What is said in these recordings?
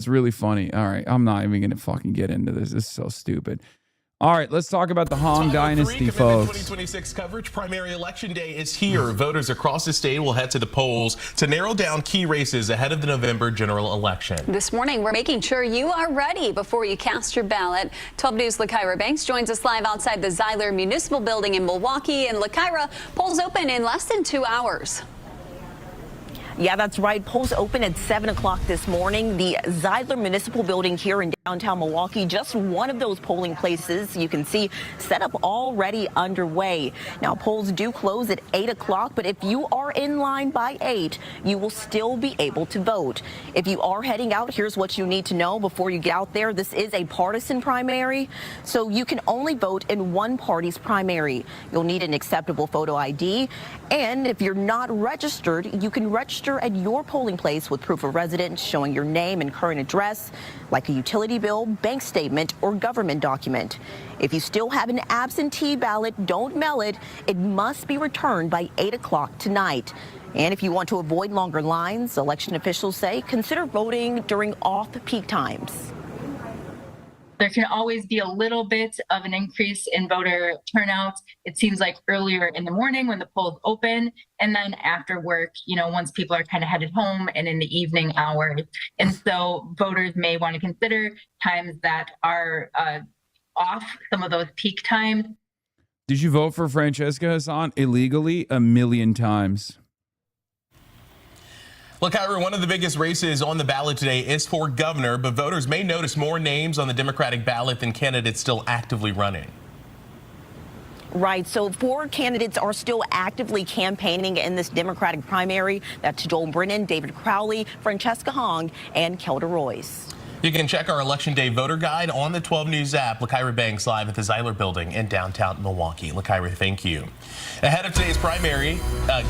It's really funny. All right, I'm not even going to fucking get into this. This is so stupid. All right, let's talk about the Hong Dynasty, folks. 2026 coverage. Primary election day is here. Voters across the state will head to the polls to narrow down key races ahead of the November general election. This morning, we're making sure you are ready before you cast your ballot. 12 News' LaKyra Banks joins us live outside the Zeiler Municipal Building in Milwaukee. And LaKyra, polls open in less than 2 hours. Yeah, that's right. Polls open at 7 o'clock this morning. The Zeiler Municipal Building here in downtown Milwaukee, just one of those polling places you can see set up already underway. Now, polls do close at 8 o'clock, but if you are in line by 8, you will still be able to vote. If you are heading out, here's what you need to know before you get out there. This is a partisan primary, so you can only vote in one party's primary. You'll need an acceptable photo ID, and if you're not registered, you can register at your polling place with proof of residence showing your name and current address, like a utility bill, bank statement, or government document. If you still have an absentee ballot, don't mail it. It must be returned by 8 o'clock tonight. And if you want to avoid longer lines, election officials say consider voting during off-peak times. There can always be a little bit of an increase in voter turnout. It seems like earlier in the morning when the polls open, and then after work, once people are kind of headed home and in the evening hours. And so voters may want to consider times that are off some of those peak times. Did you vote for Francesca Hassan illegally? 1,000,000 times. Look, Ira, one of the biggest races on the ballot today is for governor, but voters may notice more names on the Democratic ballot than candidates still actively running. Right. So 4 candidates are still actively campaigning in this Democratic primary. That's Joel Brennan, David Crowley, Francesca Hong, and Kelda Royce. You can check our Election Day voter guide on the 12 News app. LaKyra Banks live at the Zeiler Building in downtown Milwaukee. LaKyra, thank you. Ahead of today's primary,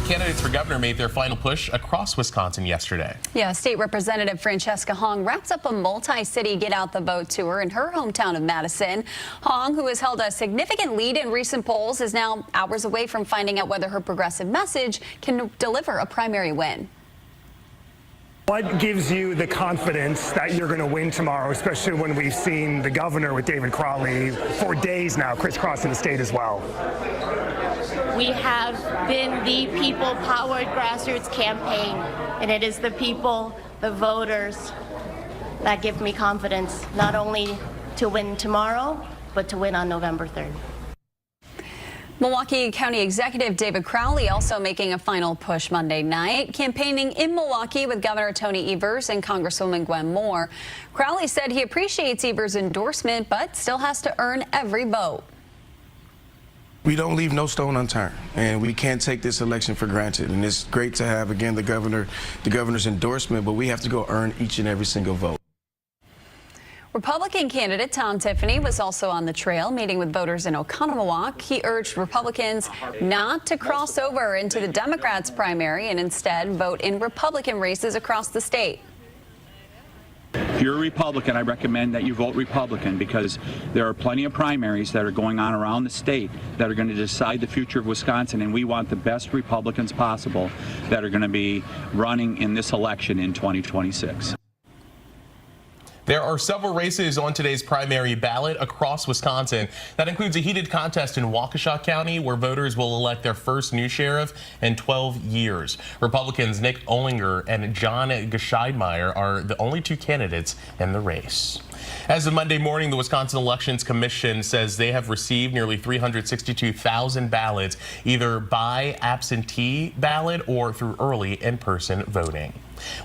candidates for governor made their final push across Wisconsin yesterday. Yeah, State Representative Francesca Hong wraps up a multi-city Get Out the Vote tour in her hometown of Madison. Hong, who has held a significant lead in recent polls, is now hours away from finding out whether her progressive message can deliver a primary win. What gives you the confidence that you're going to win tomorrow, especially when we've seen the governor with David Crowley for days now, crisscrossing the state as well? We have been the people-powered grassroots campaign, and it is the people, the voters, that give me confidence, not only to win tomorrow, but to win on November 3rd. Milwaukee County Executive David Crowley also making a final push Monday night, campaigning in Milwaukee with Governor Tony Evers and Congresswoman Gwen Moore. Crowley said he appreciates Evers' endorsement, but still has to earn every vote. We don't leave no stone unturned, and we can't take this election for granted. And it's great to have, again, the governor's endorsement, but we have to go earn each and every single vote. Republican candidate Tom Tiffany was also on the trail, meeting with voters in Oconomowoc. He urged Republicans not to cross over into the Democrats' primary and instead vote in Republican races across the state. If you're a Republican, I recommend that you vote Republican because there are plenty of primaries that are going on around the state that are going to decide the future of Wisconsin, and we want the best Republicans possible that are going to be running in this election in 2026. There are several races on today's primary ballot across Wisconsin. That includes a heated contest in Waukesha County where voters will elect their first new sheriff in 12 years. Republicans Nick Olinger and John Gescheidmeyer are the only 2 candidates in the race. As of Monday morning, the Wisconsin Elections Commission says they have received nearly 362,000 ballots, either by absentee ballot or through early in-person voting.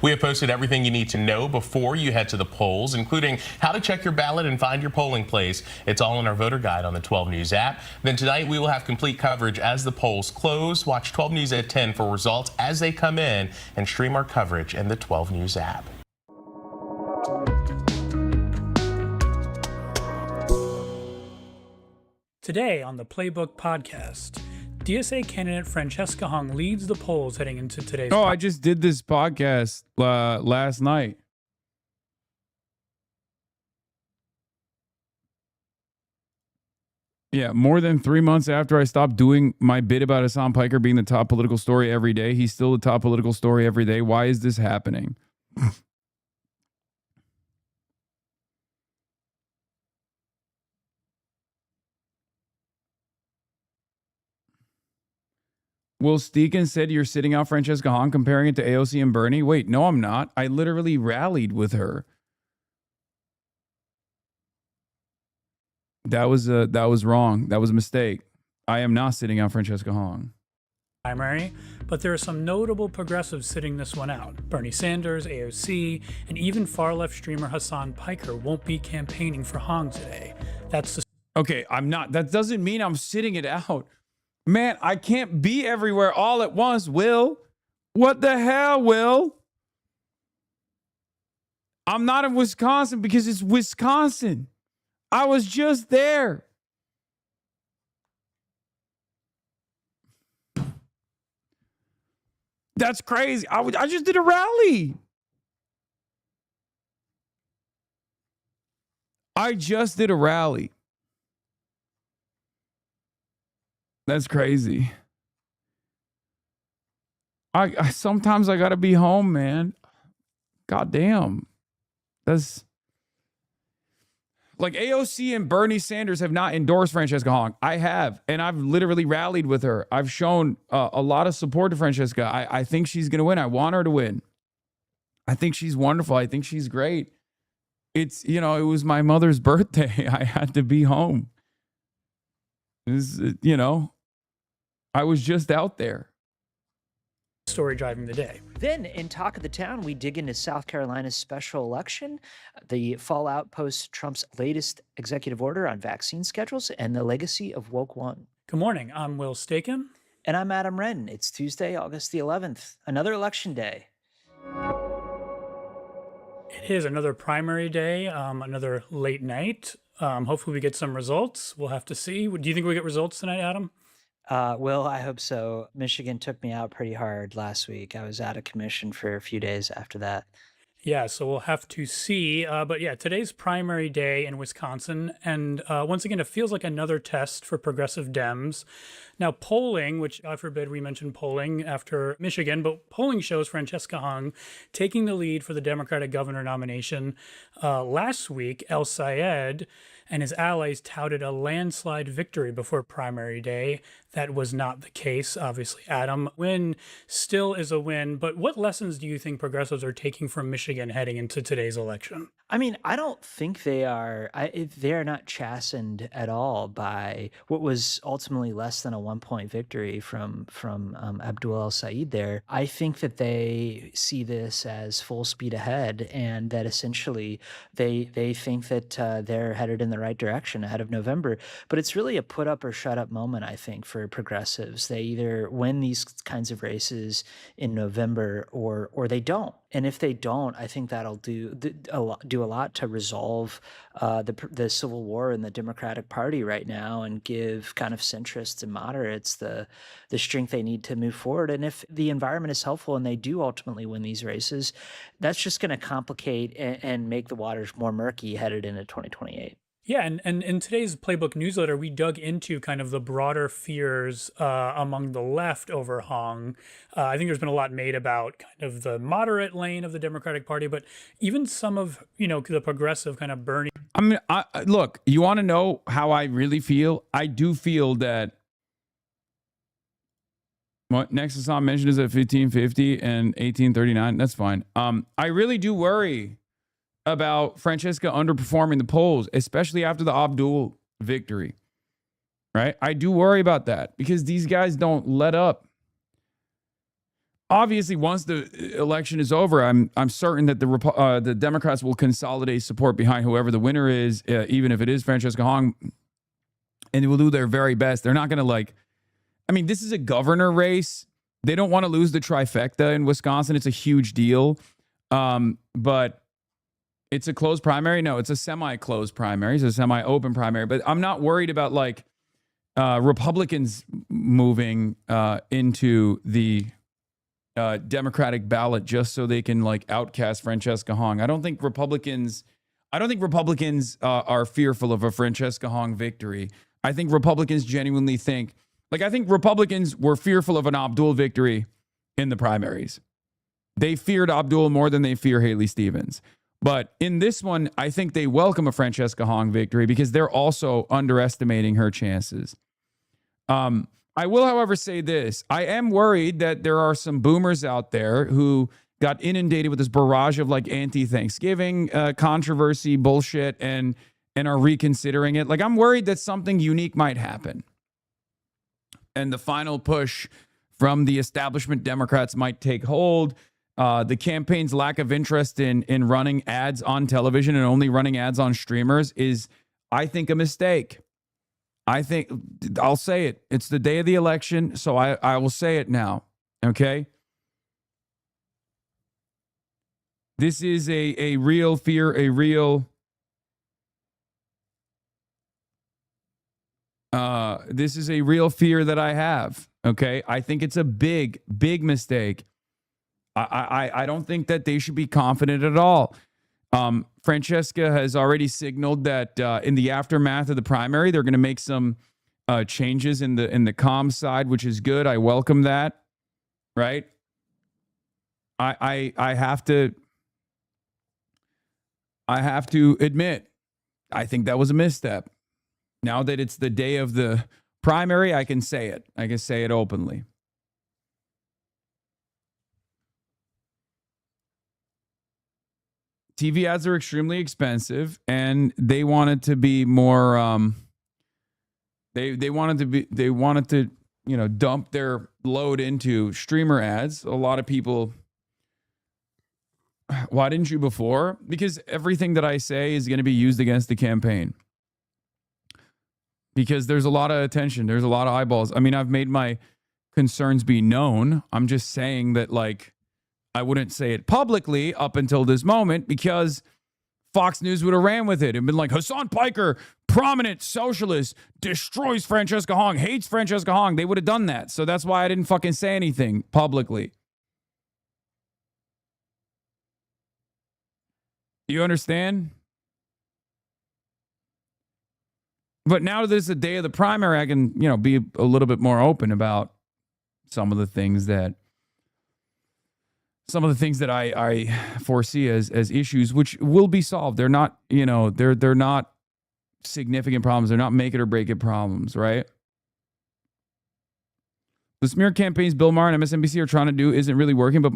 We have posted everything you need to know before you head to the polls, including how to check your ballot and find your polling place. It's all in our voter guide on the 12 News app. Then tonight we will have complete coverage as the polls close. Watch 12 News at 10 for results as they come in and stream our coverage in the 12 News app. Today on the Playbook Podcast, DSA candidate Francesca Hong leads the polls heading into today's. Oh, I just did this podcast last night. Yeah, more than 3 months after I stopped doing my bit about Hassan Piker being the top political story every day, he's still the top political story every day. Why is this happening? Will Steeken said you're sitting out Francesca Hahn comparing it to AOC and Bernie. Wait, no, I'm not. I literally rallied with her. That was wrong. That was a mistake. I am not sitting out Francesca Hahn. Primary, but there are some notable progressives sitting this one out. Bernie Sanders, AOC, and even far-left streamer Hassan Piker won't be campaigning for Hong today. That's the... Okay, I'm not. That doesn't mean I'm sitting it out. Man, I can't be everywhere all at once, Will. What the hell, Will? I'm not in Wisconsin because it's Wisconsin. I was just there. That's crazy. I just did a rally. I just did a rally. That's crazy. I sometimes I gotta be home, man. God damn. That's like AOC and Bernie Sanders have not endorsed Francesca Hahn. I have, and I've literally rallied with her. I've shown a lot of support to Francesca. I think she's going to win. I want her to win. I think she's wonderful. I think she's great. It's, it was my mother's birthday. I had to be home. I was just out there. Story driving the day. Then in Talk of the Town, we dig into South Carolina's special election, the fallout post Trump's latest executive order on vaccine schedules, and the legacy of Woke One. Good morning. I'm Will Staken. And I'm Adam Wren. It's Tuesday, August the 11th, another election day. It is another primary day, another late night. Hopefully we get some results. We'll have to see. Do you think we get results tonight, Adam? Well, I hope so. Michigan took me out pretty hard last week. I was out of commission for a few days after that. Yeah, so we'll have to see. But yeah, today's primary day in Wisconsin. And once again, it feels like another test for progressive Dems. Now, polling, which God forbid we mentioned polling after Michigan, but polling shows Francesca Hahn taking the lead for the Democratic governor nomination. Last week, El Sayed and his allies touted a landslide victory before primary day. That was not the case, obviously. Adam, win still is a win, but what lessons do you think progressives are taking from Michigan heading into today's election? I mean, I don't think they are. They are not chastened at all by what was ultimately less than a 1-point victory from Abdul El Sayed there. I think that they see this as full speed ahead, and that essentially they think that they're headed in the right direction ahead of November. But it's really a put up or shut up moment, I think, for progressives. They either win these kinds of races in November or they don't. And if they don't, I think that'll do a lot to resolve the civil war in the Democratic Party right now and give kind of centrists and moderates the strength they need to move forward. And if the environment is helpful and they do ultimately win these races, that's just going to complicate and make the waters more murky headed into 2028. Yeah, and in today's Playbook newsletter, we dug into kind of the broader fears among the left over Hong. I think there's been a lot made about kind of the moderate lane of the Democratic Party, but even some of, the progressive kind of Bernie. I mean, look, you want to know how I really feel? I do feel that what Nexus on mentioned is at 1550 and 1839. That's fine. I really do worry about Francesca underperforming the polls, especially after the Abdul victory, right? I do worry about that because these guys don't let up. Obviously, once the election is over, I'm certain that the Democrats will consolidate support behind whoever the winner is, even if it is Francesca Hahn, and they will do their very best. They're not going to this is a governor race. They don't want to lose the trifecta in Wisconsin. It's a huge deal, but it's a closed primary. No, it's a semi-closed primary. It's a semi-open primary. But I'm not worried about Republicans moving into the Democratic ballot just so they can outcast Francesca Hahn. I don't think Republicans are fearful of a Francesca Hahn victory. I think Republicans genuinely think I think Republicans were fearful of an Abdul victory in the primaries. They feared Abdul more than they fear Haley Stevens. But in this one, I think they welcome a Francesca Hahn victory because they're also underestimating her chances. I will, however, say this. I am worried that there are some boomers out there who got inundated with this barrage of like anti-Thanksgiving controversy bullshit and are reconsidering it. Like, I'm worried that something unique might happen. And the final push from the establishment Democrats might take hold. The campaign's lack of interest in running ads on television and only running ads on streamers is, I think, a mistake. I think, I'll say it. It's the day of the election, so I will say it now, okay? This is a real fear, this is a real fear that I have, okay? I think it's a big, big mistake. I don't think that they should be confident at all. Francesca has already signaled that in the aftermath of the primary, they're going to make some changes in the comm side, which is good. I welcome that. Right? I have to admit, I think that was a misstep. Now that it's the day of the primary, I can say it. I can say it openly. TV ads are extremely expensive, and they wanted to be more. They wanted to dump their load into streamer ads. A lot of people. Why didn't you before? Because everything that I say is going to be used against the campaign. Because there's a lot of attention, there's a lot of eyeballs. I mean, I've made my concerns be known. I'm just saying that, like, I wouldn't say it publicly up until this moment because Fox News would have ran with it and been like, Hassan Piker, prominent socialist, destroys Francesca Hong, hates Francesca Hong. They would have done that. So that's why I didn't fucking say anything publicly. You understand? But now that it's the day of the primary, I can, be a little bit more open about some of the things that I foresee as issues, which will be solved. They're not, they're not significant problems. They're not make it or break it problems, right? The smear campaigns Bill Maher and MSNBC are trying to do isn't really working. But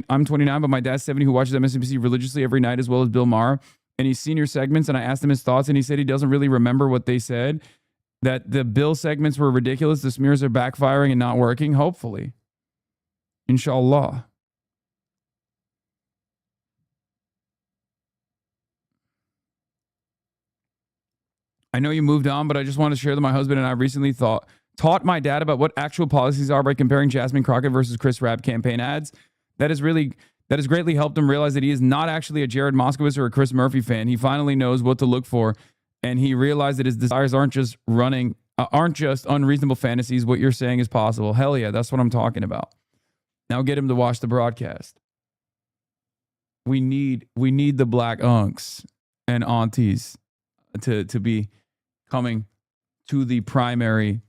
I'm 29, but my dad's 70, who watches MSNBC religiously every night, as well as Bill Maher. And he's seen your segments, and I asked him his thoughts, and he said he doesn't really remember what they said, that the Bill segments were ridiculous. The smears are backfiring and not working, hopefully. Inshallah. I know you moved on, but I just want to share that my husband and I recently taught my dad about what actual policies are by comparing Jasmine Crockett versus Chris Rabb campaign ads. That has greatly helped him realize that he is not actually a Jared Moskowitz or a Chris Murphy fan. He finally knows what to look for, and he realized that his desires aren't just unreasonable fantasies. What you're saying is possible. Hell yeah, that's what I'm talking about. Now get him to watch the broadcast. We need the black unks and aunties to be coming to the primary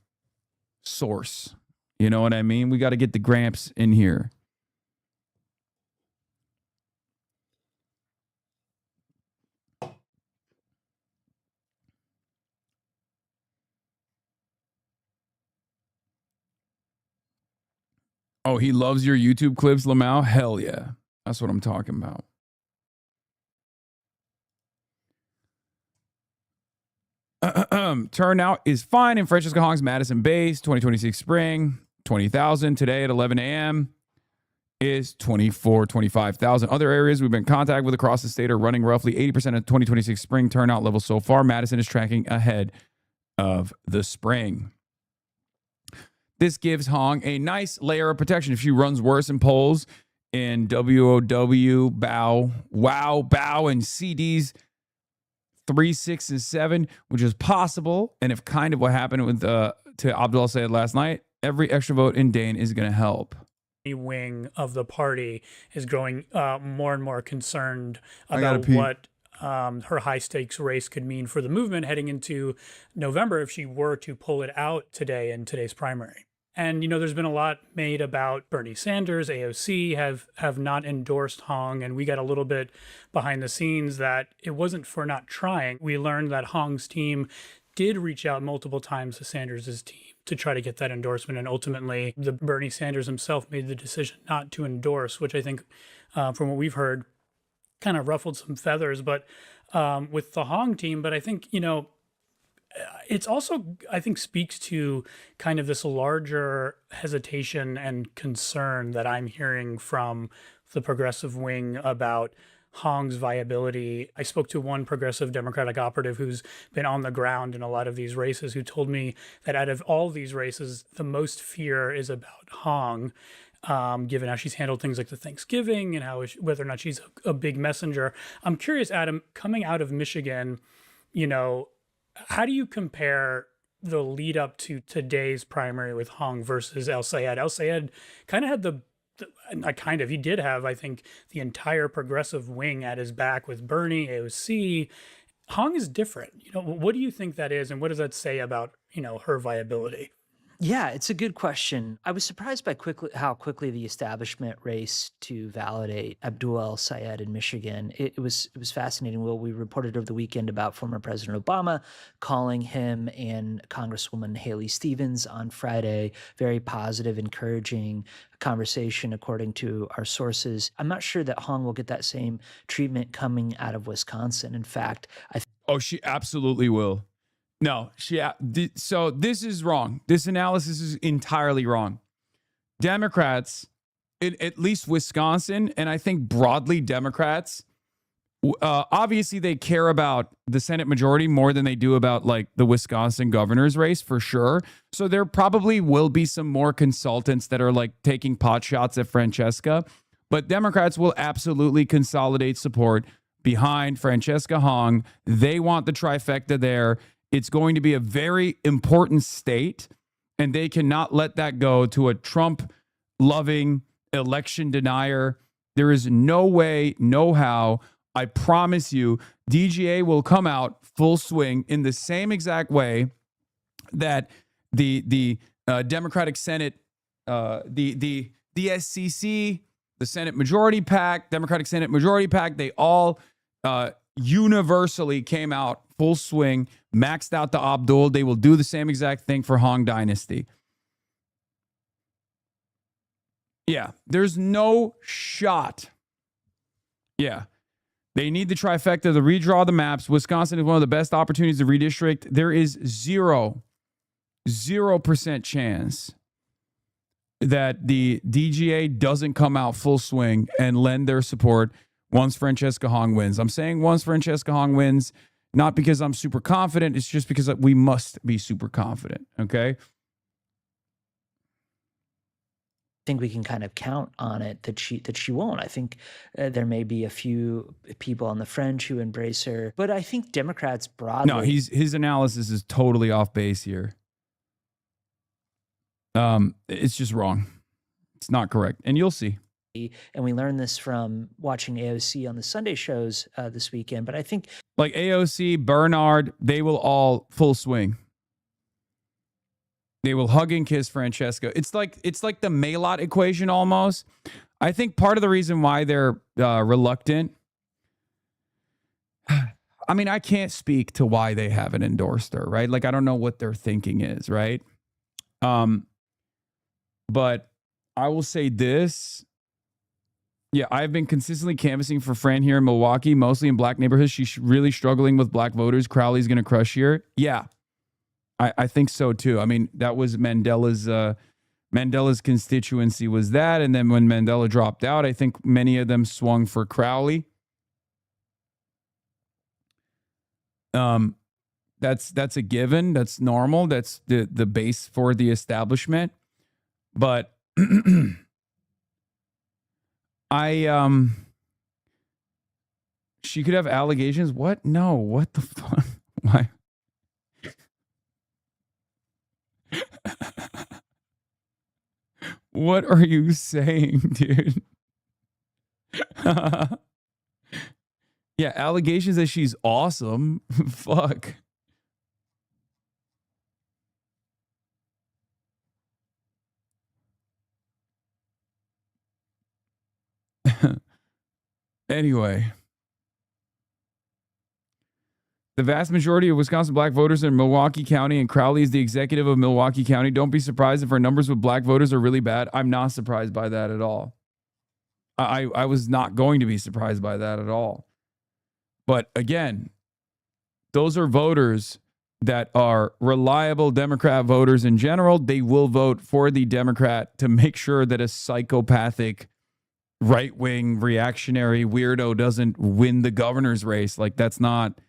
source. You know what I mean? We got to get the Gramps in here. Oh, he loves your YouTube clips, Lamau? Hell yeah. That's what I'm talking about. Turnout is fine in Francesca Hong's Madison base. 2026 spring, 20,000. Today at 11 a.m. is 25,000. Other areas we've been in contact with across the state are running roughly 80% of 2026 spring turnout levels so far. Madison is tracking ahead of the spring. This gives Hong a nice layer of protection. If she runs worse in polls in WOW, BOW, and CDs 3, 6, and 7, which is possible, and if kind of what happened with to Abdul Sayed last night, every extra vote in Dane is going to help. Wing of the party is growing more and more concerned about what her high stakes race could mean for the movement heading into November if she were to pull it out today in today's primary. And, there's been a lot made about Bernie Sanders. AOC have not endorsed Hong, and we got a little bit behind the scenes that it wasn't for not trying. We learned that Hong's team did reach out multiple times to Sanders' team to try to get that endorsement. And ultimately, the Bernie Sanders himself made the decision not to endorse, which I think, from what we've heard, kind of ruffled some feathers. But with the Hong team, but I think, it's also, I think, speaks to kind of this larger hesitation and concern that I'm hearing from the progressive wing about Hong's viability. I spoke to one progressive Democratic operative who's been on the ground in a lot of these races, who told me that out of all these races, the most fear is about Hong, given how she's handled things like the Thanksgiving and whether or not she's a big messenger. I'm curious, Adam, coming out of Michigan, how do you compare the lead up to today's primary with Hong versus El Sayed? El Sayed kind of had he did have, I think, the entire progressive wing at his back with Bernie, AOC. Hong is different. What do you think that is, and what does that say about, her viability? Yeah, it's a good question. I was surprised by how quickly the establishment raced to validate Abdul El-Sayed in Michigan. It was fascinating. Well, we reported over the weekend about former President Obama calling him and Congresswoman Haley Stevens on Friday. Very positive, encouraging conversation, according to our sources. I'm not sure that Hong will get that same treatment coming out of Wisconsin. In fact, she absolutely will. No, so this is wrong. This analysis is entirely wrong. Democrats, at least Wisconsin, and I think broadly Democrats, obviously they care about the Senate majority more than they do about like the Wisconsin governor's race, for sure. So there probably will be some more consultants that are like taking pot shots at Francesca, but Democrats will absolutely consolidate support behind Francesca Hong. They want the trifecta there. It's going to be a very important state, and they cannot let that go to a Trump-loving election denier. There is no way, no how. I promise you, DGA will come out full swing in the same exact way that the Democratic Senate, the SCC, the Senate Majority PAC, Democratic Senate Majority PAC, they all universally came out full swing, maxed out the Abdul. They will do the same exact thing for Hong Dynasty. Yeah, there's no shot. Yeah, they need the trifecta to redraw the maps. Wisconsin is one of the best opportunities to redistrict. There is 0% chance that the DGA doesn't come out full swing and lend their support once Francesca Hong wins. I'm saying once Francesca Hong wins, not because I'm super confident. It's just because we must be super confident. Okay. I think we can kind of count on it that she won't. I think there may be a few people on the fringe who embrace her, but I think Democrats broadly. No, his analysis is totally off base here. It's just wrong. It's not correct, and you'll see. And we learned this from watching AOC on the Sunday shows this weekend. But I think like AOC, Bernard, they will all full swing. They will hug and kiss Francesca. It's like the Maylot equation almost. I think part of the reason why they're reluctant. I mean, I can't speak to why they haven't endorsed her, right? Like, I don't know what their thinking is, right? But I will say this. Yeah, I've been consistently canvassing for Fran here in Milwaukee, mostly in black neighborhoods. She's really struggling with black voters. Crowley's going to crush here. Yeah, I think so too. I mean, that was Mandela's constituency was that. And then when Mandela dropped out, I think many of them swung for Crowley. That's a given. That's normal. That's the base for the establishment. But she could have allegations. What? No. What the fuck? Why? What are you saying, dude? Yeah, allegations that she's awesome. Fuck. Anyway. The vast majority of Wisconsin black voters are in Milwaukee County, and Crowley is the executive of Milwaukee County. Don't be surprised if our numbers with black voters are really bad. I'm not surprised by that at all. I was not going to be surprised by that at all. But again, those are voters that are reliable Democrat voters in general. They will vote for the Democrat to make sure that a psychopathic, right-wing, reactionary weirdo doesn't win the governor's race. Like, that's not...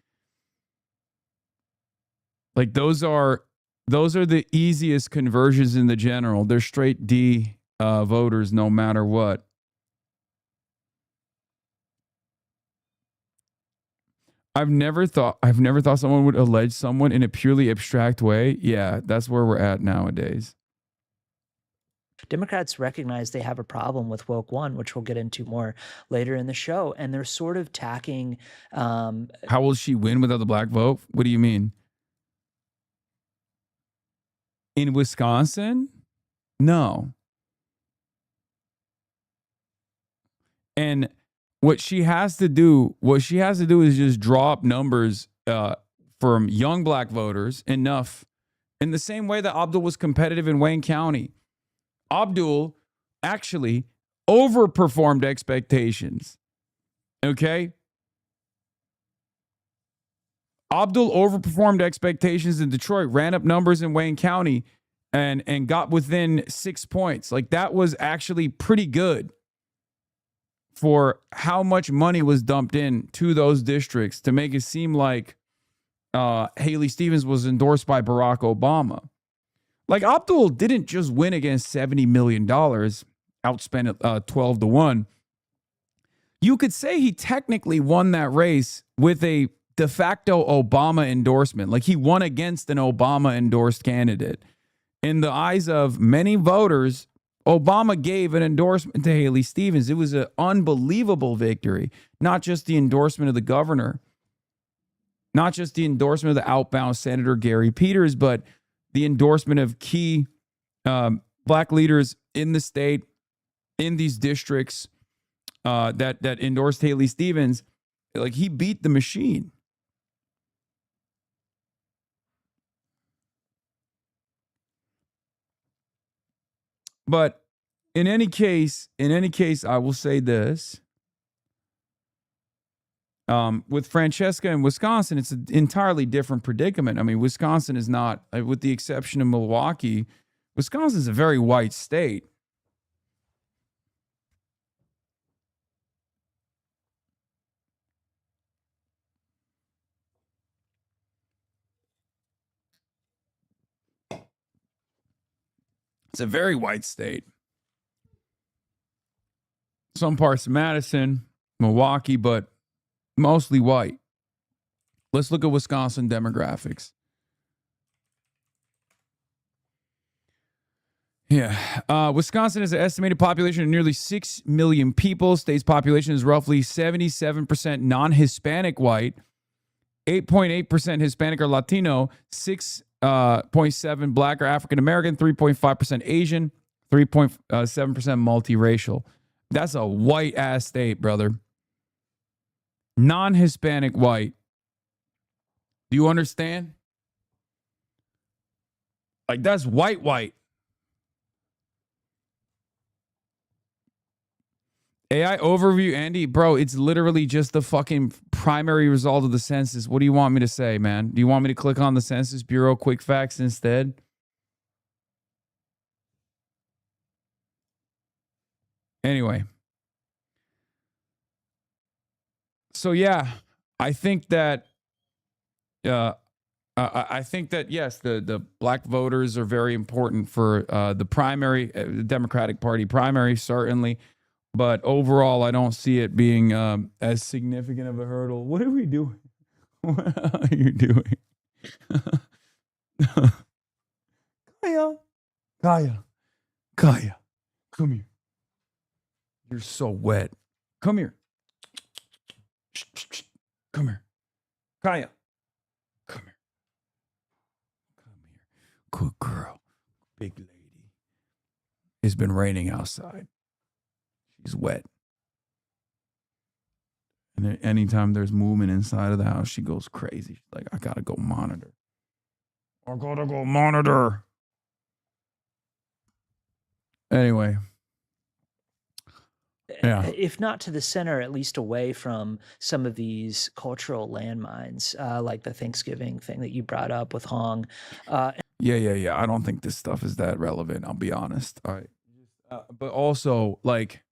Like, those are the easiest conversions in the general. They're straight D voters no matter what. I've never thought someone would allege someone in a purely abstract way. Yeah, that's where we're at nowadays. Democrats recognize they have a problem with woke one, which we'll get into more later in the show, and they're sort of tacking. How will she win without the black vote? What do you mean? In Wisconsin? No. And what she has to do is just draw up numbers from young black voters enough in the same way that Abdul was competitive in Wayne County. Abdul actually overperformed expectations. Okay? Abdul overperformed expectations in Detroit, ran up numbers in Wayne County, and got within 6 points. Like, that was actually pretty good for how much money was dumped in to those districts to make it seem like Haley Stevens was endorsed by Barack Obama. Like, Abdul didn't just win against $70 million, outspent it 12-1. You could say he technically won that race with a de facto Obama endorsement. Like, he won against an Obama endorsed candidate. In the eyes of many voters, Obama gave an endorsement to Haley Stevens. It was an unbelievable victory. Not just the endorsement of the governor, not just the endorsement of the outbound Senator Gary Peters, but the endorsement of key black leaders in the state, in these districts that endorsed Haley Stevens. Like, he beat the machine. But in any case, I will say this. With Francesca in Wisconsin, it's an entirely different predicament. I mean, Wisconsin is not, with the exception of Milwaukee, Wisconsin is a very white state. It's a very white state. Some parts of Madison, Milwaukee, but mostly white. Let's look at Wisconsin demographics. Yeah. Wisconsin has an estimated population of nearly 6 million people. State's population is roughly 77% non-Hispanic white, 8.8% Hispanic or Latino, 6.7% Black or African American, 3.5% Asian, 3.7% multiracial. That's a white ass state, brother. Non-Hispanic white. Do you understand? Like, that's white. AI overview, Andy, bro, it's literally just the fucking primary result of the census. What do you want me to say, man? Do you want me to click on the Census Bureau quick facts instead? Anyway. So yeah, I think that yes, the black voters are very important for the primary, the Democratic Party primary, certainly. But overall, I don't see it being as significant of a hurdle. What are we doing? What are you doing? Kaya, come here. You're so wet. Come here. Come here. Kaya. Come here. Good girl. Big lady. It's been raining outside. She's wet. And then anytime there's movement inside of the house, she goes crazy. She's like, I gotta go monitor. I gotta go monitor. Anyway. Yeah. If not to the center, at least away from some of these cultural landmines, like the Thanksgiving thing that you brought up with Hong. Yeah. I don't think this stuff is that relevant. I'll be honest. All right. But also, like,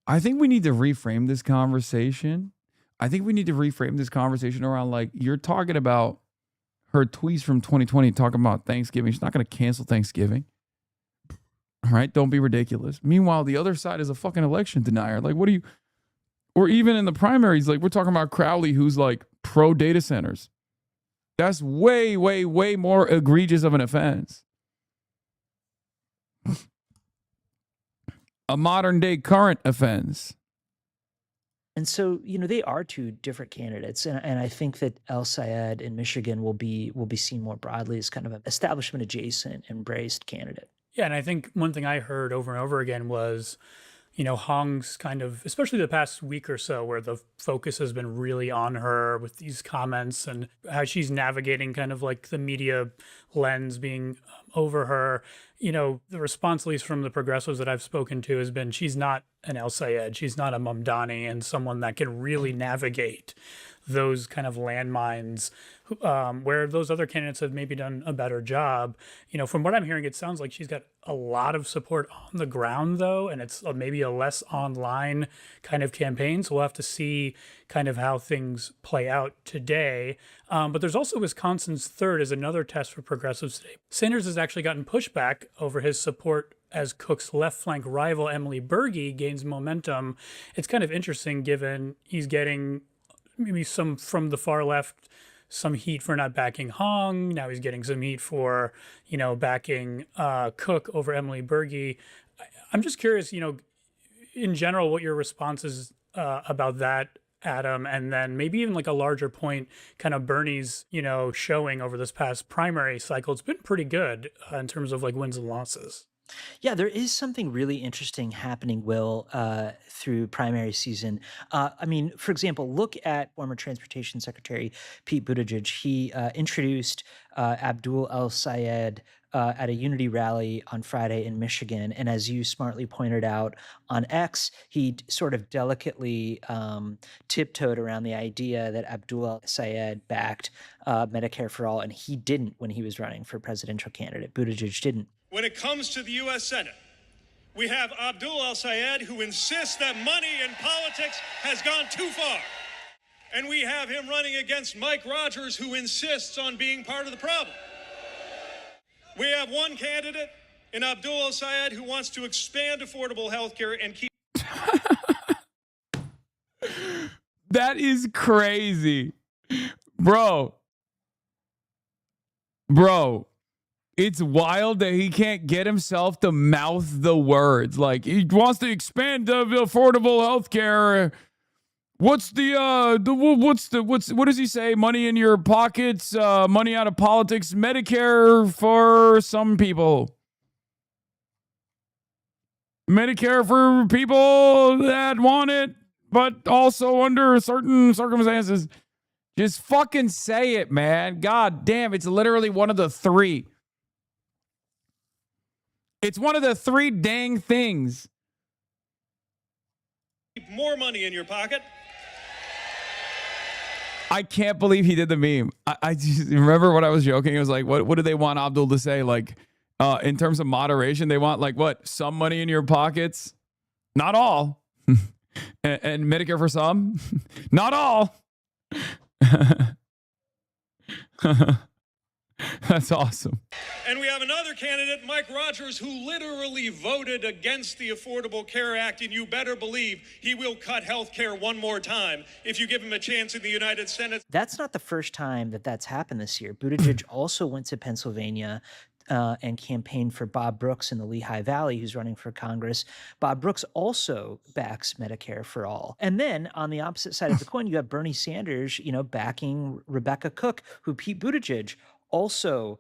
I think we need to reframe this conversation. I think we need to reframe this conversation around, like, you're talking about her tweets from 2020 talking about Thanksgiving. She's not going to cancel Thanksgiving. All right, don't be ridiculous. Meanwhile, the other side is a fucking election denier. Like, what do you, or even in the primaries, like, we're talking about Crowley, who's like pro data centers. That's way more egregious of an offense. A modern day current offense. And so, they are two different candidates. And I think that El Sayed in Michigan will be seen more broadly as kind of an establishment adjacent, embraced candidate. Yeah, and I think one thing I heard over and over again was, Hong's kind of, especially the past week or so, where the focus has been really on her with these comments and how she's navigating kind of like the media lens being over her. The response, at least from the progressives that I've spoken to, has been she's not an El Sayed, she's not a Mamdani, and someone that can really navigate those kind of landmines where those other candidates have maybe done a better job. From what I'm hearing, it sounds like she's got a lot of support on the ground, though, and it's maybe a less online kind of campaign. So we'll have to see kind of how things play out today. But there's also Wisconsin's third as another test for progressives today. Sanders has actually gotten pushback over his support as Cook's left flank rival Emily Berge gains momentum. It's kind of interesting given he's getting maybe some from the far left, some heat for not backing Hong. Now he's getting some heat for, backing Cook over Emily Berge. I'm just curious, in general, what your response is about that, Adam, and then maybe even like a larger point, kind of Bernie's, showing over this past primary cycle. It's been pretty good in terms of like wins and losses. Yeah, there is something really interesting happening, Will, through primary season. For example, look at former Transportation Secretary Pete Buttigieg. He introduced Abdul El Sayed at a unity rally on Friday in Michigan. And as you smartly pointed out on X, he sort of delicately tiptoed around the idea that Abdul El Sayed backed Medicare for All, and he didn't when he was running for presidential candidate. Buttigieg didn't. When it comes to the U.S. Senate, we have Abdul El Sayed, who insists that money in politics has gone too far. And we have him running against Mike Rogers, who insists on being part of the problem. We have one candidate in Abdul El Sayed who wants to expand affordable health care and keep... That is crazy. Bro. It's wild that he can't get himself to mouth the words. Like, he wants to expand the affordable health care. What does he say? Money in your pockets, money out of politics, Medicare for some people. Medicare for people that want it, but also under certain circumstances. Just fucking say it, man. God damn, it's literally one of the three. It's one of the three dang things. Keep more money in your pocket. I can't believe he did the meme. I just remember when I was joking. It was like, what do they want Abdul to say? Like, in terms of moderation, they want like what? Some money in your pockets? Not all. and Medicare for some? Not all. That's awesome. And we have another candidate, Mike Rogers, who literally voted against the Affordable Care Act, and you better believe he will cut health care one more time if you give him a chance in the United Senate. That's not the first time that's happened this year. Buttigieg also went to Pennsylvania and campaigned for Bob Brooks in the Lehigh Valley, who's running for Congress. Bob Brooks also backs Medicare for All. And then on the opposite side of the coin, you have Bernie Sanders, backing Rebecca Cook, who Pete Buttigieg also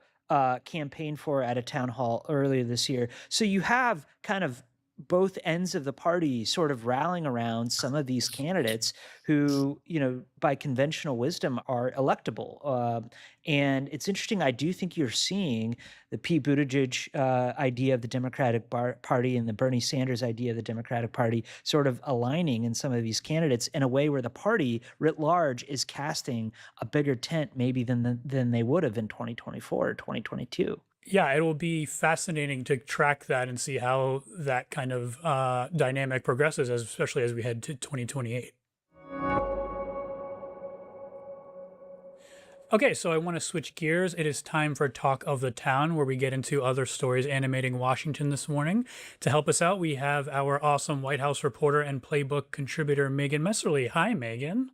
campaigned for at a town hall earlier this year. So you have kind of both ends of the party sort of rallying around some of these candidates who, by conventional wisdom are electable. And it's interesting. I do think you're seeing the Pete Buttigieg idea of the Democratic Party and the Bernie Sanders idea of the Democratic Party sort of aligning in some of these candidates in a way where the party writ large is casting a bigger tent maybe than they would have in 2024 or 2022. Yeah, it will be fascinating to track that and see how that kind of dynamic progresses, especially as we head to 2028. Okay, so I want to switch gears. It is time for Talk of the Town, where we get into other stories animating Washington this morning. To help us out, we have our awesome White House reporter and Playbook contributor, Megan Messerly. Hi, Megan.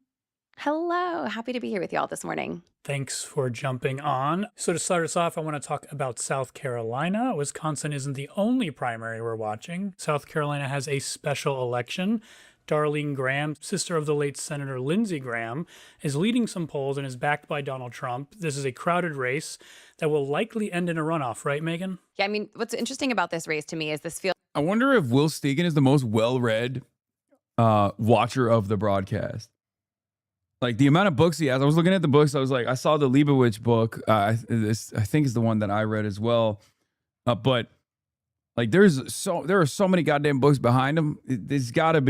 Hello. Happy to be here with you all this morning. Thanks for jumping on. So to start us off, I want to talk about South Carolina. Wisconsin isn't the only primary we're watching. South Carolina has a special election. Darlene Graham, sister of the late Senator Lindsey Graham, is leading some polls and is backed by Donald Trump. This is a crowded race that will likely end in a runoff, right, Megan? Yeah, I mean, what's interesting about this race to me is this feels... I wonder if Will Stegan is the most well-read watcher of the broadcast. Like the amount of books he has. I was looking at the books. I was like, I saw the Leibowitz book. I think is the one that I read as well. But like, there are so many goddamn books behind him. He's got to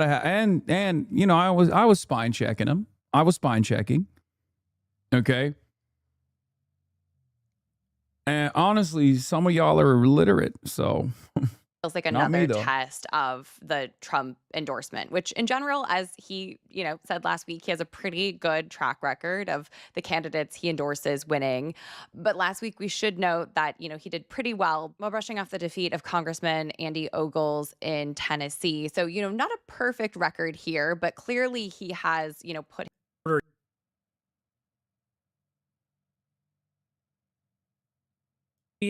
have, and I was spine checking him. I was spine checking. Okay. And honestly, some of y'all are illiterate, so. Feels like another test of the Trump endorsement, which in general, as he, said last week, he has a pretty good track record of the candidates he endorses winning. But last week, we should note that, he did pretty well while brushing off the defeat of Congressman Andy Ogles in Tennessee. So, not a perfect record here, but clearly he has, put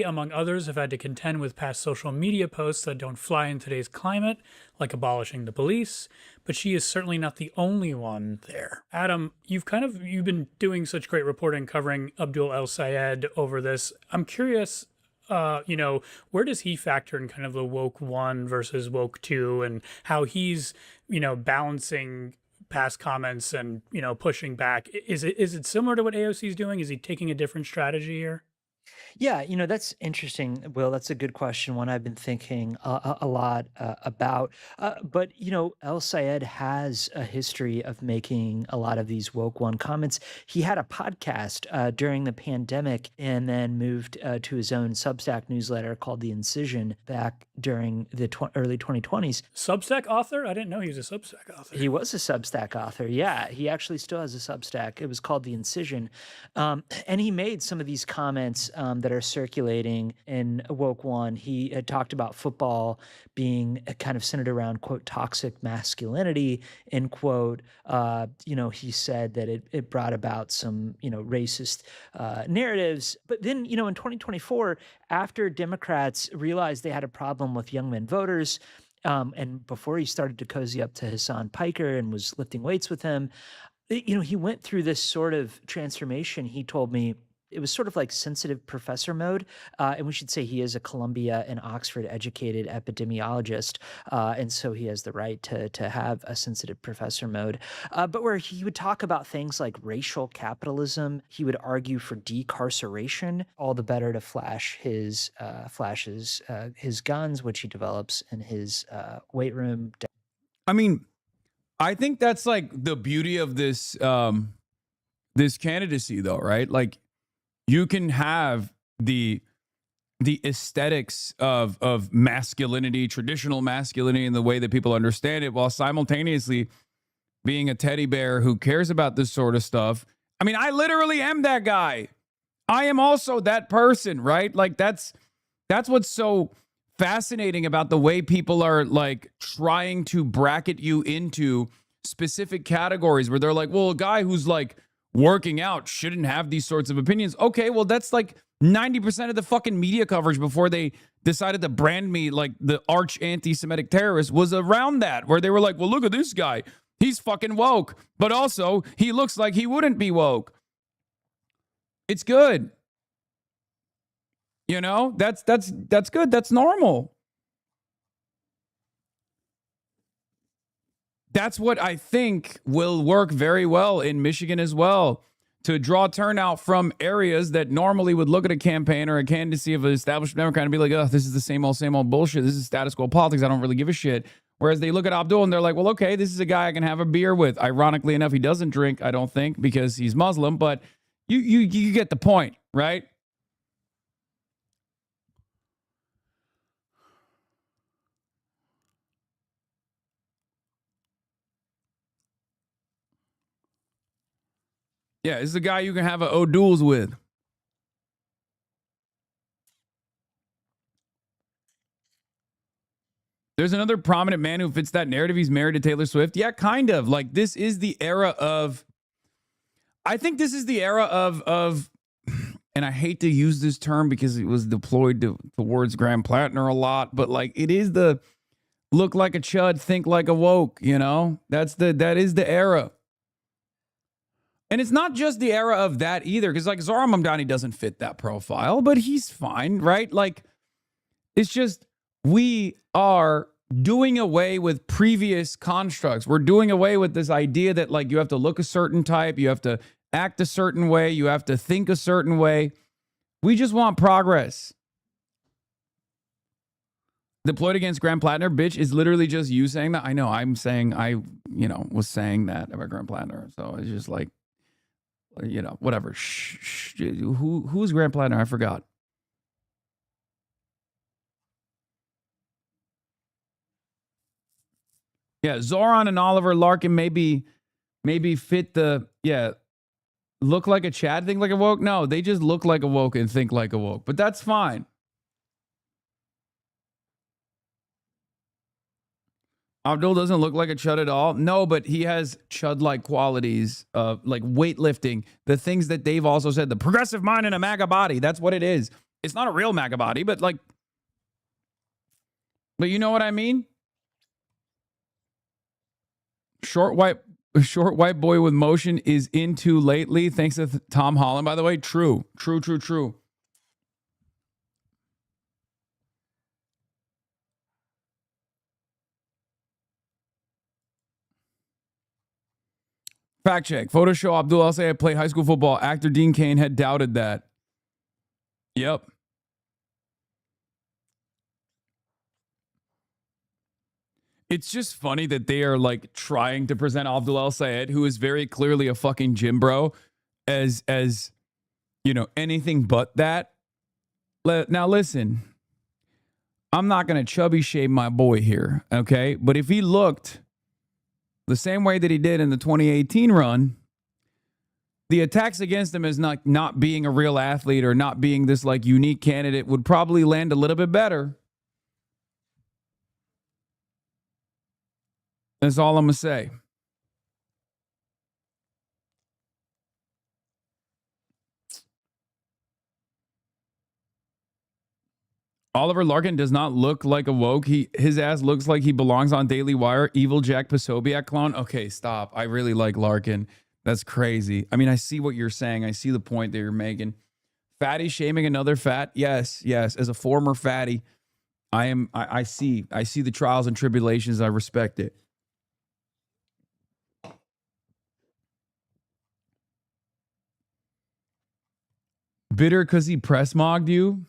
among others, have had to contend with past social media posts that don't fly in today's climate, like abolishing the police, but she is certainly not the only one there. Adam, you've been doing such great reporting covering Abdul El Sayed over this. I'm curious, where does he factor in kind of the woke one versus woke two, and how he's, balancing past comments and, pushing back? Is it similar to what AOC is doing? Is he taking a different strategy here? Yeah, that's interesting, Will. That's a good question, one I've been thinking a lot about. But, El Sayed has a history of making a lot of these woke one comments. He had a podcast during the pandemic and then moved to his own Substack newsletter called The Incision back during the early 2020s. Substack author? I didn't know he was a Substack author. He was a Substack author, yeah. He actually still has a Substack. It was called The Incision. And he made some of these comments that are circulating in Woke One. He had talked about football being kind of centered around, quote, toxic masculinity, end quote. He said that it brought about some, racist narratives. But then, in 2024, after Democrats realized they had a problem with young men voters, and before he started to cozy up to Hassan Piker and was lifting weights with him, he went through this sort of transformation. He told me it was sort of like sensitive professor mode. And we should say he is a Columbia and Oxford educated epidemiologist. And so he has the right to have a sensitive professor mode. But where he would talk about things like racial capitalism, he would argue for decarceration, all the better to flash his guns, which he develops in his weight room. I mean, I think that's like the beauty of this this candidacy, though, right? Like, you can have the aesthetics of masculinity, traditional masculinity, and the way that people understand it, while simultaneously being a teddy bear who cares about this sort of stuff. I mean, I literally am that guy. I am also that person, right? Like, that's what's so fascinating about the way people are like trying to bracket you into specific categories where they're like, well, a guy who's like working out shouldn't have these sorts of opinions. Okay, well, that's like 90% of the fucking media coverage before they decided to brand me like the arch anti-Semitic terrorist was around that, where they were like, well, look at this guy. He's fucking woke, but also he looks like he wouldn't be woke. It's good. That's good. That's normal. That's what I think will work very well in Michigan as well, to draw turnout from areas that normally would look at a campaign or a candidacy of an established Democrat and be like, oh, this is the same old bullshit. This is status quo politics. I don't really give a shit. Whereas they look at Abdul and they're like, well, okay, this is a guy I can have a beer with. Ironically enough, he doesn't drink, I don't think, because he's Muslim, but you get the point, right? Yeah, this is a guy you can have a O'Doul's with. There's another prominent man who fits that narrative. He's married to Taylor Swift. Yeah, kind of. Like, this is the era of, I think this is the era of, and I hate to use this term because it was deployed towards Graham Plattner a lot, but like, it is the look like a chud, think like a woke, you know? That is the era. And it's not just the era of that either, because like Zara Mamdani doesn't fit that profile, but he's fine, right? Like, it's just, we are doing away with previous constructs. We're doing away with this idea that like you have to look a certain type, you have to act a certain way, you have to think a certain way. We just want progress. Deployed against Graham Plattner, bitch, is literally just you saying that. I know, I'm saying, was saying that about Graham Plattner. So it's just like, whatever. Who's Graham Plattner? I forgot. Yeah, Zoran and Oliver Larkin maybe fit the, look like a Chad, think like a woke. No, they just look like a woke and think like a woke, but that's fine. Abdul doesn't look like a chud at all. No, but he has chud-like qualities of like weightlifting, the things that Dave also said, the progressive mind in a MAGA body. That's what it is. It's not a real MAGA body, but you know what I mean? Short white boy with motion is into lately. Thanks to Tom Holland, by the way. True. Fact check. Photos show Abdul El-Sayed played high school football. Actor Dean Cain had doubted that. Yep. It's just funny that they are like trying to present Abdul El-Sayed, who is very clearly a fucking gym bro, as anything but that. Now listen, I'm not going to chubby shame my boy here, okay? But if he looked the same way that he did in the 2018 run, the attacks against him as not being a real athlete or not being this like unique candidate would probably land a little bit better. That's all I'm going to say. Oliver Larkin does not look like a woke. His ass looks like he belongs on Daily Wire. Evil Jack Posobiec clone. Okay, stop. I really like Larkin. That's crazy. I mean, I see what you're saying. I see the point that you're making. Fatty shaming another fat. Yes. As a former fatty, I see the trials and tribulations. I respect it. Bitter because he press mogged you?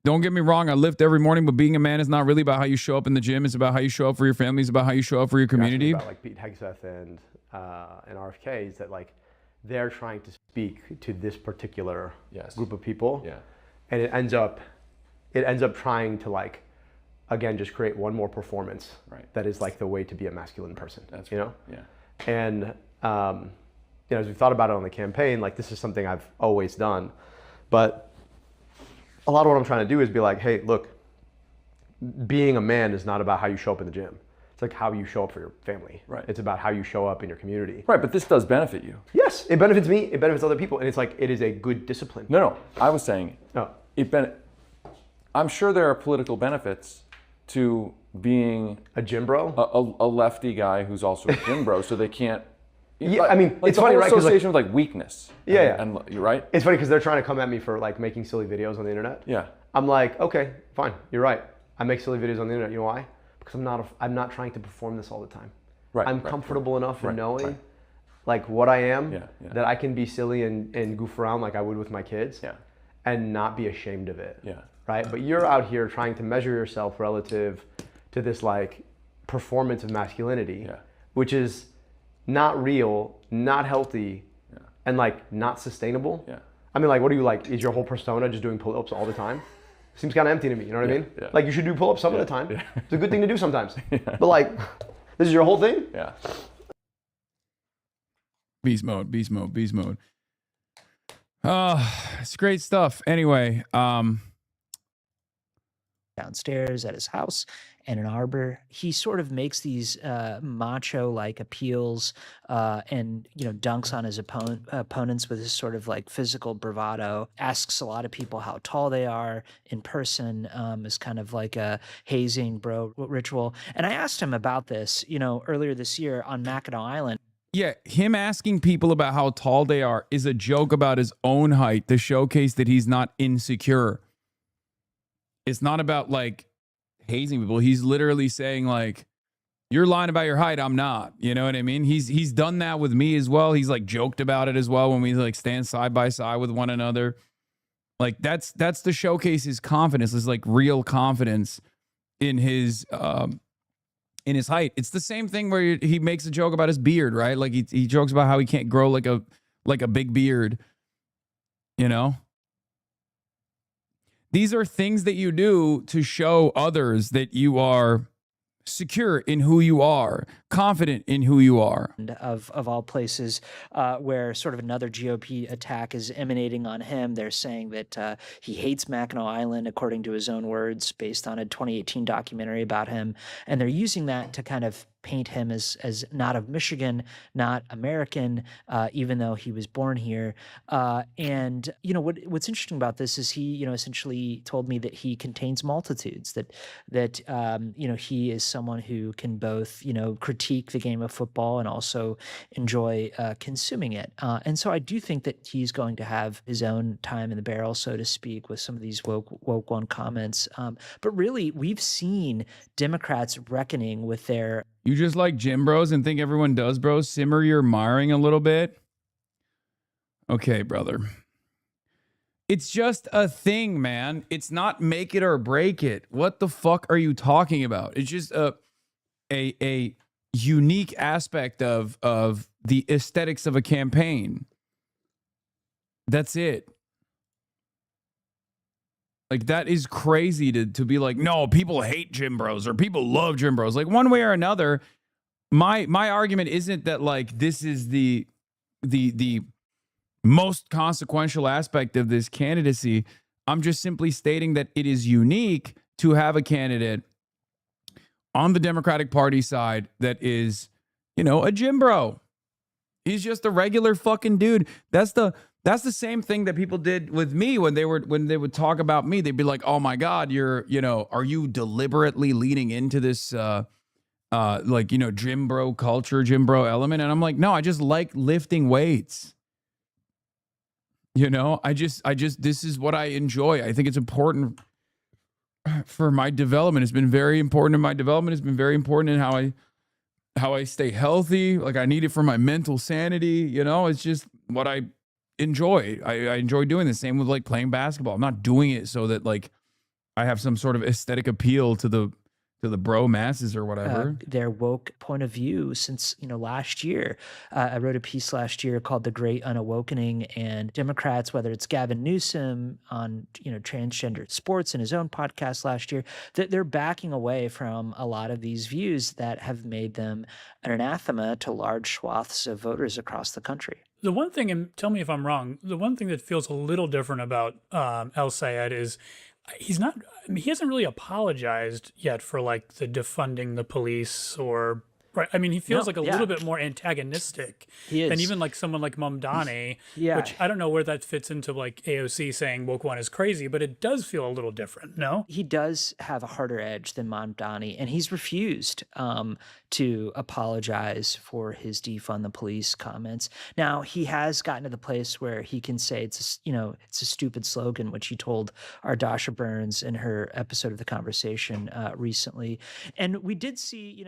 Don't get me wrong, I lift every morning, but being a man is not really about how you show up in the gym. It's about how you show up for your family. It's about how you show up for your community. About like Pete Hegseth and RFK is that like they're trying to speak to this particular group of people, and it ends up trying to like again just create one more performance that is like the way to be a masculine person. That's and as we've thought about it on the campaign, like this is something I've always done, but a lot of what I'm trying to do is be like, hey, look, being a man is not about how you show up in the gym. It's like how you show up for your family. Right. It's about how you show up in your community. Right, but this does benefit you. Yes, it benefits me. It benefits other people, and it's like it is a good discipline. No, I was saying, I'm sure there are political benefits to being a gym bro, a lefty guy who's also a gym bro, so they can't. Yeah, I mean, like it's funny, right? Association with like weakness. And you're right. It's funny because they're trying to come at me for like making silly videos on the internet. Yeah. I'm like, okay, fine, you're right. I make silly videos on the internet. You know why? Because I'm not trying to perform this all the time. Right. I'm comfortable enough in knowing like what I am, that I can be silly and goof around like I would with my kids, and not be ashamed of it. Right. But you're out here trying to measure yourself relative to this like performance of masculinity, which is not real, not healthy, and like not sustainable. I mean, like, what are you like? Is your whole persona just doing pull-ups all the time? Seems kind of empty to me. You know what I mean? Like, you should do pull-ups some of the time. It's a good thing to do sometimes. But like, this is your whole thing? Beast mode, beast mode, beast mode. It's great stuff. Anyway, downstairs at his house in Ann Arbor. He sort of makes these macho-like appeals and, you know, dunks on his opponents with his sort of like physical bravado, asks a lot of people how tall they are in person, is kind of like a hazing bro ritual. And I asked him about this, you know, earlier this year on Mackinac Island. yeah, him asking people about how tall they are is a joke about his own height to showcase that he's not insecure. It's not about like hazing people. He's literally saying like, you're lying about your height. I'm not. You know what I mean? He's done that with me as well. He's like joked about it as well when we like stand side by side with one another. Like that's to showcase his confidence, his like real confidence in his height. It's the same thing where he makes a joke about his beard, right? Like he jokes about how he can't grow like a big beard. You know? These are things that you do to show others that you are secure in who you are, confident in who you are. Of all places, where sort of another GOP attack is emanating on him. They're saying that he hates Mackinac Island, according to his own words, based on a 2018 documentary about him. And they're using that to kind of paint him as not of Michigan, not American, even though he was born here. And, you know, what's interesting about this is he, you know, essentially told me that he contains multitudes, that you know, he is someone who can both, you know, critique the game of football and also enjoy consuming it. And so I do think that he's going to have his own time in the barrel, so to speak, with some of these woke one comments. But really, we've seen Democrats reckoning with their... You just like gym bros and think everyone does, bro? Simmer your miring a little bit. Okay, brother. It's just a thing, man. It's not make it or break it. What the fuck are you talking about? It's just a unique aspect of the aesthetics of a campaign. That's it. Like, that is crazy to be like, no, people hate gym bros or people love gym bros. Like, one way or another, my argument isn't that like this is the most consequential aspect of this candidacy. I'm just simply stating that it is unique to have a candidate on the Democratic Party side that is, you know, a gym bro. He's just a regular fucking dude. That's the same thing that people did with me when they would talk about me. They'd be like, "Oh my God, are you deliberately leaning into this like, you know, gym bro culture, gym bro element?" And I'm like, "No, I just like lifting weights. You know, I just this is what I enjoy. I think it's important for my development. It's been very important in my development. It's been very important in how I stay healthy. Like, I need it for my mental sanity. You know, it's just what I enjoy. I enjoy doing the same with like playing basketball. I'm not doing it so that like I have some sort of aesthetic appeal to the bro masses or whatever. Their woke point of view since, you know, last year. I wrote a piece last year called The Great Unawakening, and Democrats, whether it's Gavin Newsom on, you know, transgender sports in his own podcast last year, that they're backing away from a lot of these views that have made them an anathema to large swaths of voters across the country. The one thing, and tell me if I'm wrong, the one thing that feels a little different about El Sayed is he hasn't really apologized yet for like the defunding the police or Right. I mean, he feels like a yeah. little bit more antagonistic He than is. even like someone like Mamdani, Yeah. which I don't know where that fits into like AOC saying woke one is crazy, but it does feel a little different, no? He does have a harder edge than Mamdani, and he's refused to apologize for his defund the police comments. Now, he has gotten to the place where he can say it's a stupid slogan, which he told our Dasha Burns in her episode of The Conversation recently. And we did see,